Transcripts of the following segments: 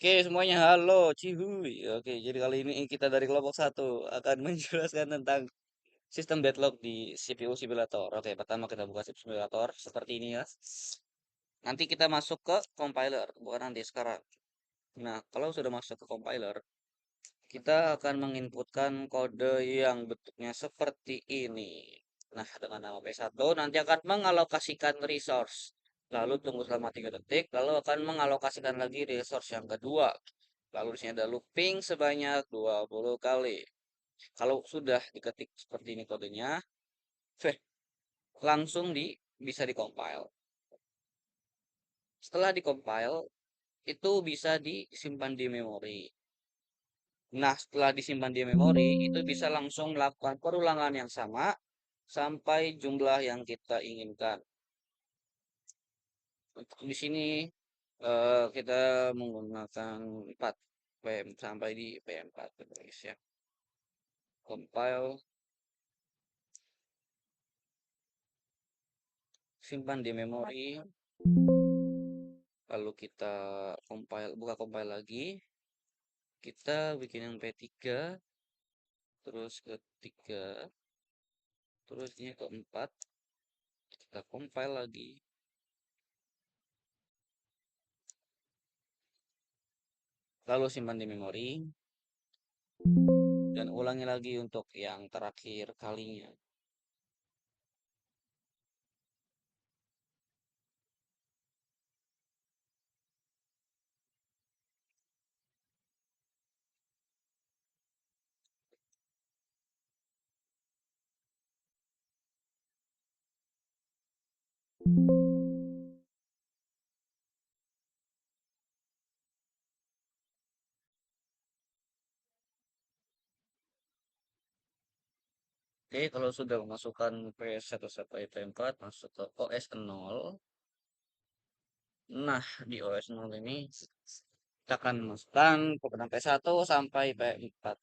Oke, semuanya halo, cihuy. Oke, jadi kali ini kita dari kelompok satu akan menjelaskan tentang sistem deadlock di CPU simulator. Oke, pertama kita buka CPU simulator seperti ini ya. Nanti kita masuk ke compiler, bukan nanti sekarang. Nah, kalau sudah masuk ke compiler, kita akan menginputkan kode yang bentuknya seperti ini. Nah, dengan nama P1 nanti akan mengalokasikan resource. Lalu tunggu selama 3 detik, lalu akan mengalokasikan lagi resource yang kedua. Lalu di sini ada looping sebanyak 20 kali. Kalau sudah diketik seperti ini kodenya, langsung bisa dikompil. Setelah dikompil, itu bisa disimpan di memori. Nah, setelah disimpan di memori, itu bisa langsung melakukan perulangan yang sama sampai jumlah yang kita inginkan. Untuk di sini kita menggunakan 4 PM sampai di PM4 guys ya. Compile, simpan di memori, lalu kita buka compile lagi. Kita bikin yang P3, terus ketiga, terus ini keempat, kita compile lagi. Lalu simpan di memori dan ulangi lagi untuk yang terakhir kalinya. Oke, kalau sudah memasukkan PS1 sampai PS4 masuk ke OS 0. Nah, di OS 0 ini kita akan masukkan program PS1 sampai PS4.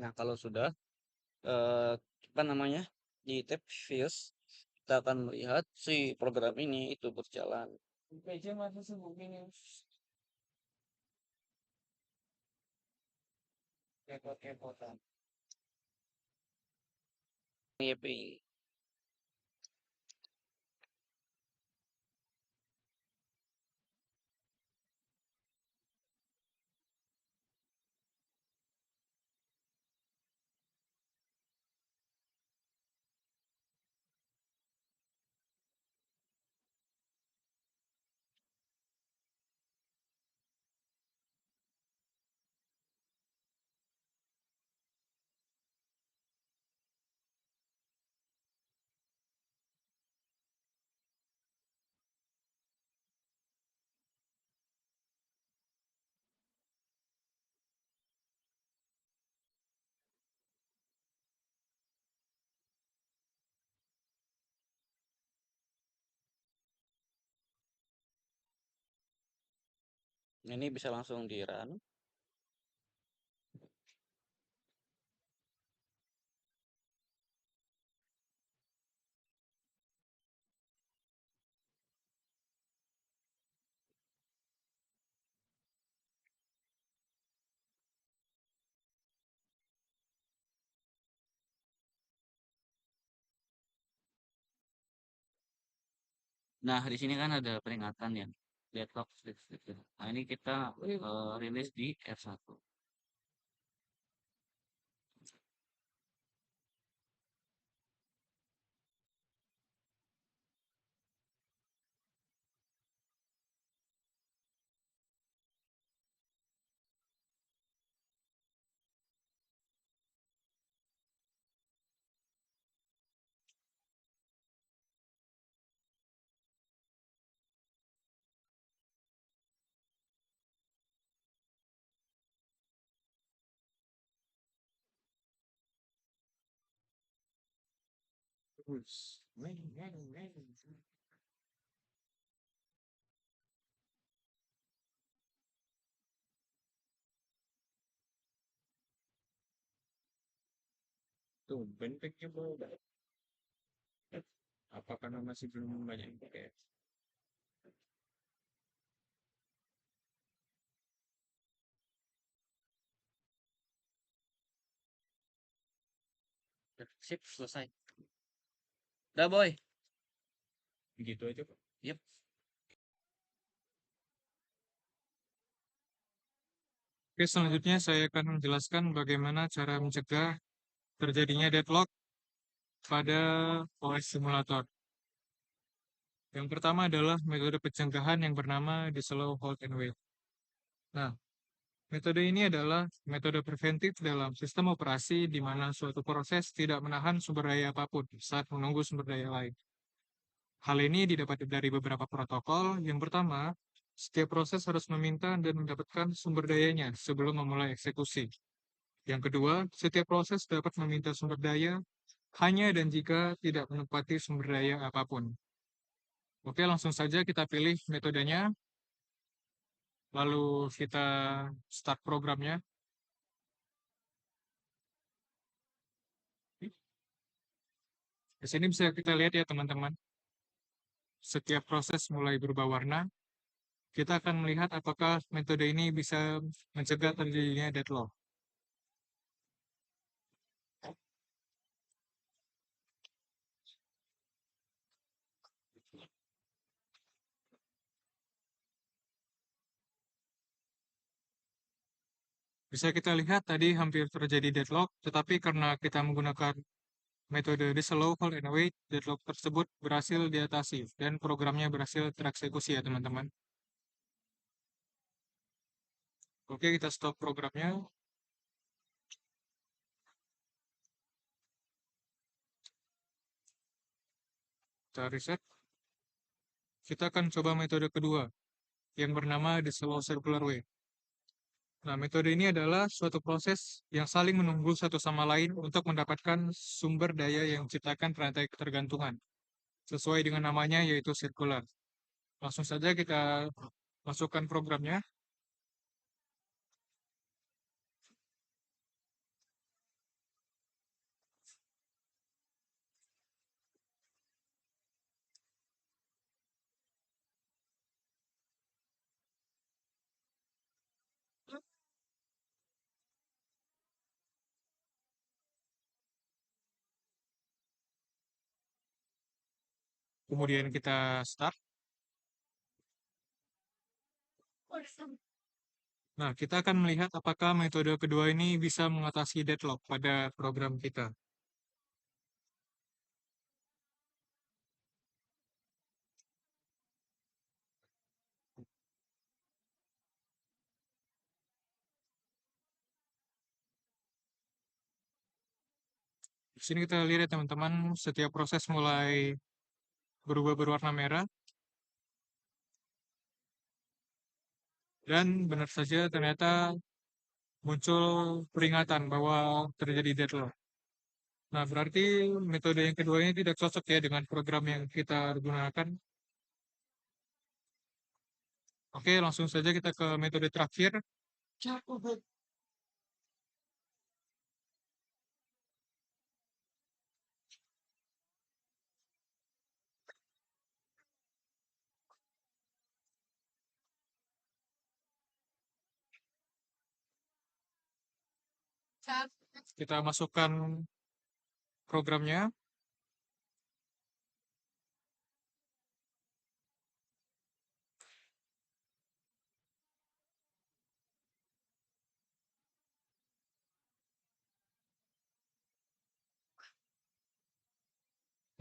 Nah, kalau sudah apa namanya di tab views kita akan melihat si program ini itu berjalan. PJ masih sibuk ini. Kepot-kepotan. YPI. Ini bisa langsung di run. Nah, di sini kan ada peringatan ya, deadlock gitu. Nah, ini kita rilis di F1. Tumben picknya bau. Apa karena masih belum banyak yang pakai? Sip, selesai. Dah, boy. Begitu aja kok. Yep. Oke, selanjutnya saya akan menjelaskan bagaimana cara mencegah terjadinya deadlock pada OS simulator. Yang pertama adalah metode pencegahan yang bernama di slow hold and wait. Nah, metode ini adalah metode preventif dalam sistem operasi di mana suatu proses tidak menahan sumber daya apapun saat menunggu sumber daya lain. Hal ini didapat dari beberapa protokol. Yang pertama, setiap proses harus meminta dan mendapatkan sumber dayanya sebelum memulai eksekusi. Yang kedua, setiap proses dapat meminta sumber daya hanya dan jika tidak menempati sumber daya apapun. Oke, langsung saja kita pilih metodenya, lalu kita start programnya. Di sini bisa kita lihat ya teman-teman, setiap proses mulai berubah warna. Kita akan melihat apakah metode ini bisa mencegah terjadinya deadlock. Bisa kita lihat tadi hampir terjadi deadlock, tetapi karena kita menggunakan metode di slow hold and wait, deadlock tersebut berhasil diatasi dan programnya berhasil tereksekusi ya teman-teman. Oke, kita stop programnya. Kita reset. Kita akan coba metode kedua, yang bernama the slow circular way. Nah, metode ini adalah suatu proses yang saling menunggu satu sama lain untuk mendapatkan sumber daya yang menciptakan rantai ketergantungan. Sesuai dengan namanya, yaitu circular. Langsung saja kita masukkan programnya. Kemudian kita start. Nah, kita akan melihat apakah metode kedua ini bisa mengatasi deadlock pada program kita. Di sini kita lihat ya teman-teman, setiap proses mulai berubah berwarna merah. Dan benar saja ternyata muncul peringatan bahwa terjadi deadlock. Nah, berarti metode yang kedua ini tidak cocok ya dengan program yang kita gunakan. Oke, langsung saja kita ke metode terakhir. Kita masukkan programnya.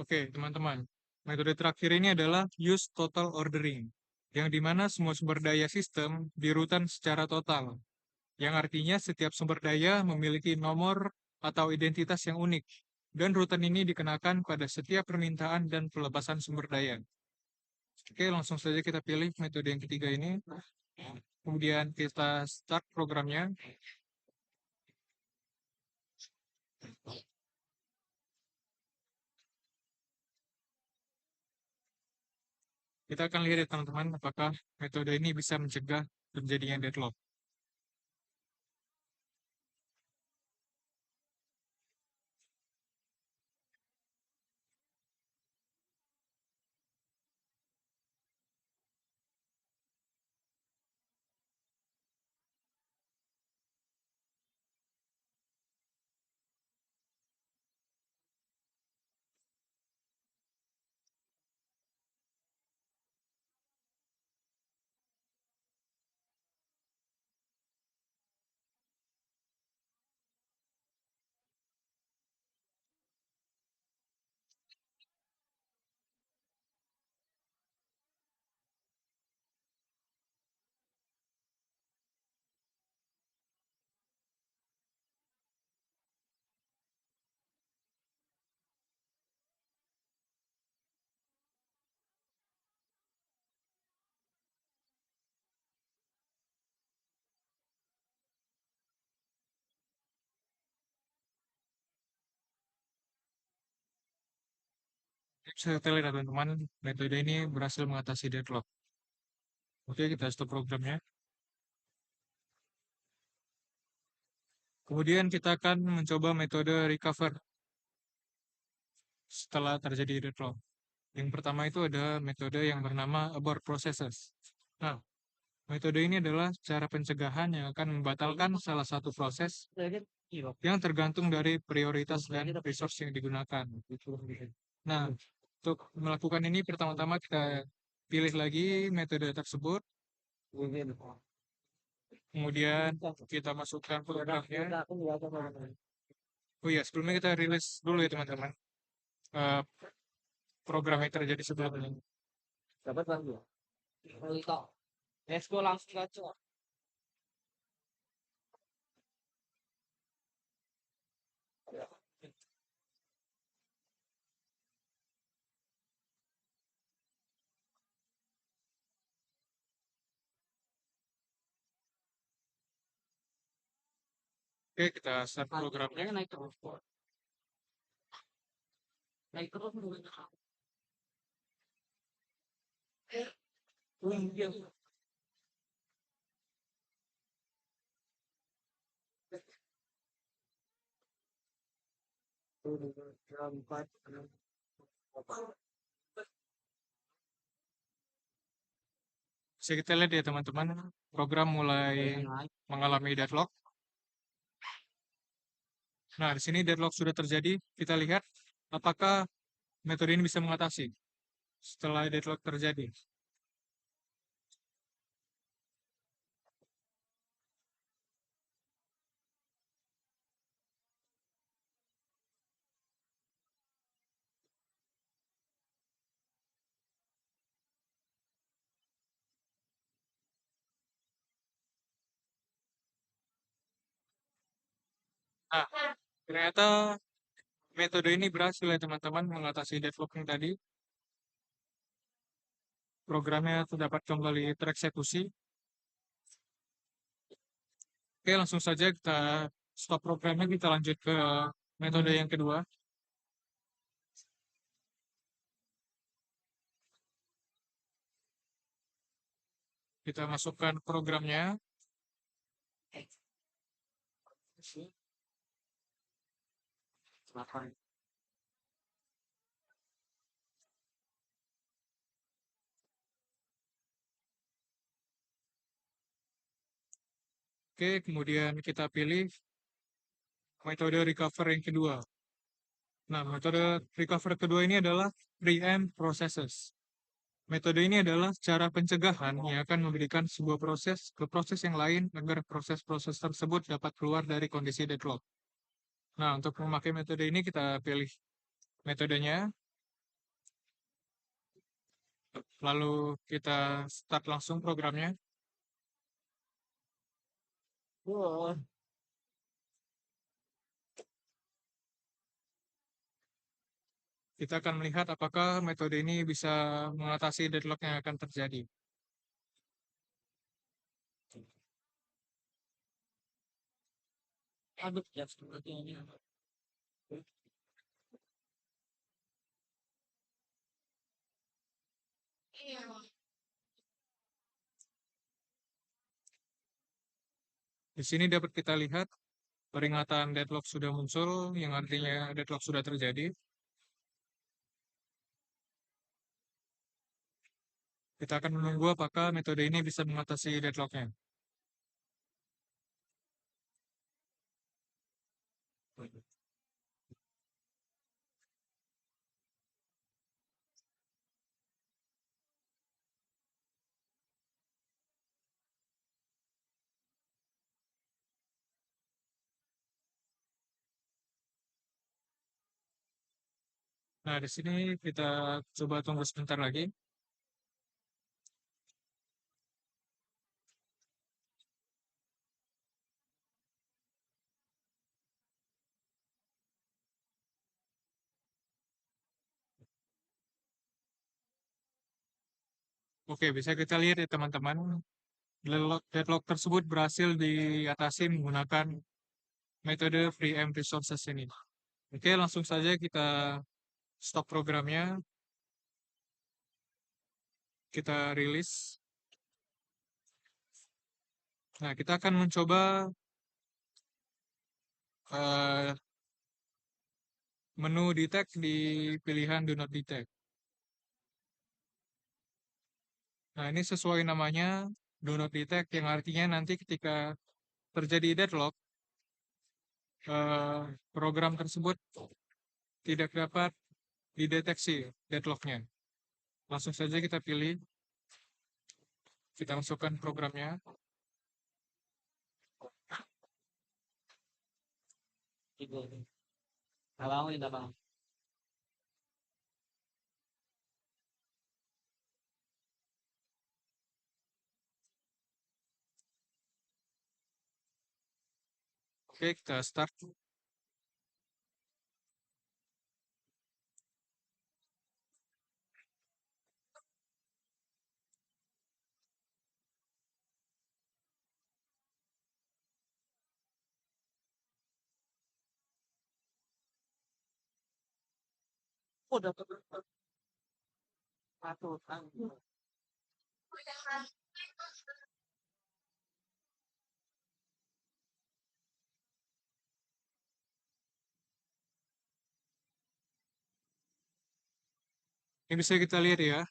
Oke, teman-teman. Metode terakhir ini adalah use total ordering, yang dimana semua sumber daya sistem diurutan secara total, yang artinya setiap sumber daya memiliki nomor atau identitas yang unik, dan rutan ini dikenakan pada setiap permintaan dan pelepasan sumber daya. Oke, langsung saja kita pilih metode yang ketiga ini. Kemudian kita start programnya. Kita akan lihat ya teman-teman, apakah metode ini bisa mencegah terjadinya deadlock. Bisa kita lihat ya, teman-teman, metode ini berhasil mengatasi deadlock. Oke, kita stop programnya. Kemudian kita akan mencoba metode recover setelah terjadi deadlock. Yang pertama itu ada metode yang bernama abort processes. Nah, metode ini adalah cara pencegahan yang akan membatalkan salah satu proses yang tergantung dari prioritas dan resource yang digunakan. Nah, untuk melakukan ini pertama-tama kita pilih lagi metode tersebut, kemudian kita masukkan programnya. Oh iya, sebelumnya kita rilis dulu ya teman-teman, eh, program yang terjadi sebelumnya. Dapat bang dua. Let's go langsung gacor. Oke, kita start programnya. Naik terus. Naik terus. Bisa kita lihat ya teman-teman, program mulai mengalami deadlock. Nah, di sini deadlock sudah terjadi. Kita lihat apakah metode ini bisa mengatasi setelah deadlock terjadi. Nah, ternyata metode ini berhasil ya teman-teman mengatasi deadlock yang tadi. Programnya dapat kembali tereksekusi. Oke, langsung saja kita stop programnya, kita lanjut ke metode yang kedua. Kita masukkan programnya. Oke, kemudian kita pilih metode recover yang kedua. Nah, metode recover kedua ini adalah preempt processes. Metode ini adalah cara pencegahan yang akan memberikan sebuah proses ke proses yang lain agar proses-proses tersebut dapat keluar dari kondisi deadlock. Nah, untuk memakai metode ini kita pilih metodenya. Lalu kita start langsung programnya. Wah. Kita akan melihat apakah metode ini bisa mengatasi deadlock yang akan terjadi. Aduh, ya seperti ini. Di sini dapat kita lihat peringatan deadlock sudah muncul, yang artinya deadlock sudah terjadi. Kita akan menunggu apakah metode ini bisa mengatasi deadlocknya. Nah, di sini kita coba tunggu sebentar lagi. Oke, bisa kita lihat ya teman-teman. Deadlock tersebut berhasil diatasi menggunakan metode preempt resources ini. Oke, langsung saja kita stop programnya. Kita rilis. Nah, kita akan mencoba eh, menu detect di pilihan do not detect. Nah, ini sesuai namanya do not detect, yang artinya nanti ketika terjadi deadlock, program tersebut tidak dapat dideteksi deadlocknya. Langsung saja kita pilih, kita masukkan programnya. Ibu. Abang ini bang. Oke, kita start. Oh, dapat satu. Ini bisa kita lihat ya,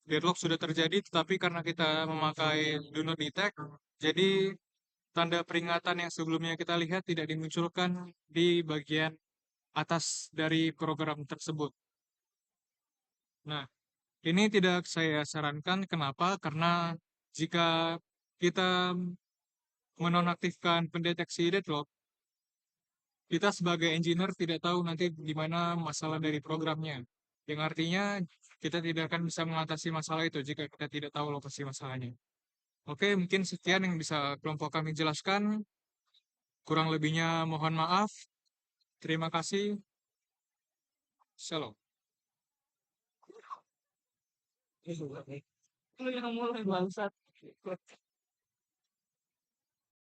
deadlock sudah terjadi, tetapi karena kita memakai do not detect, jadi tanda peringatan yang sebelumnya kita lihat tidak dimunculkan di bagian atas dari program tersebut. Nah, ini tidak saya sarankan. Kenapa? Karena jika kita menonaktifkan pendeteksi deadlock, kita sebagai engineer tidak tahu nanti di mana masalah dari programnya. Yang artinya kita tidak akan bisa mengatasi masalah itu jika kita tidak tahu lokasi masalahnya. Oke, mungkin sekian yang bisa kelompok kami jelaskan. Kurang lebihnya mohon maaf. Terima kasih. Shalom. Lu yang mulai bangsat.